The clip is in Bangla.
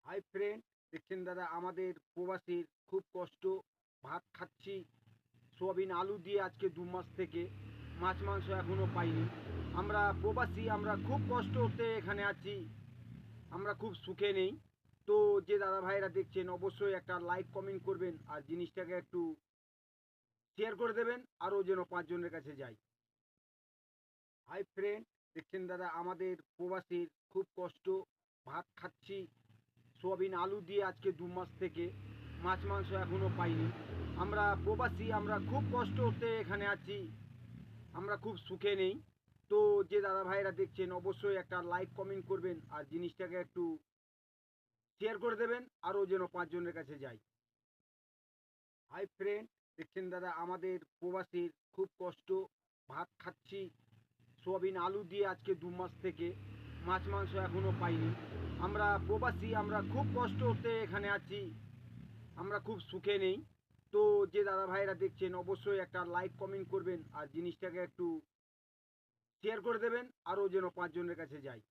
হাই ফ্রেন্ড, দেখছেন দাদা আমাদের প্রবাসীর খুব কষ্ট। ভাত খাচ্ছি সোয়াবিন আলু দিয়ে আজকে 2 মাস থেকে। মাছ মাংস এখনো পাইনি। আমরা প্রবাসী, আমরা খুব কষ্ট করতে এখানে আছি। আমরা খুব সুখে নেই। তো যে দাদা ভাইরা দেখছেন অবশ্যই একটা লাইক কমেন্ট করবেন আর জিনিসটাকে একটু শেয়ার করে দেবেন, আরও যেন 5 জনের কাছে যায়। হাই ফ্রেন্ড, দেখছেন দাদা আমাদের প্রবাসীর খুব কষ্ট। ভাত খাচ্ছি সোয়াবিন আলু দিয়ে আজকে 2 মাস থেকে। মাছ মাংস এখনো পাইনি। আমরা প্রবাসী, আমরা খুব কষ্ট করতে এখানে আছি। আমরা খুব সুখে নেই। তো যে দাদা ভাইরা দেখছেন অবশ্যই একটা লাইক কমেন্ট করবেন আর জিনিসটাকে একটু শেয়ার করে দেবেন, আরও যেন 5 জনের কাছে যায়। হাই ফ্রেন্ড, দেখছেন দাদা আমাদের প্রবাসীর খুব কষ্ট। ভাত খাচ্ছি সোয়াবিন আলু দিয়ে আজকে 2 মাস থেকে। মাছ মাংস এখনো পাইনি। আমরা প্রবাসী, আমরা খুব কষ্ট করতে এখানে আছি। আমরা খুব সুখে নেই। তো যে দাদা ভাইরা দেখছেন অবশ্যই একটা লাইক কমেন্ট করবেন আর জিনিসটাকে একটু শেয়ার করে দেবেন, আরও যেন 5 জনের কাছে যায়।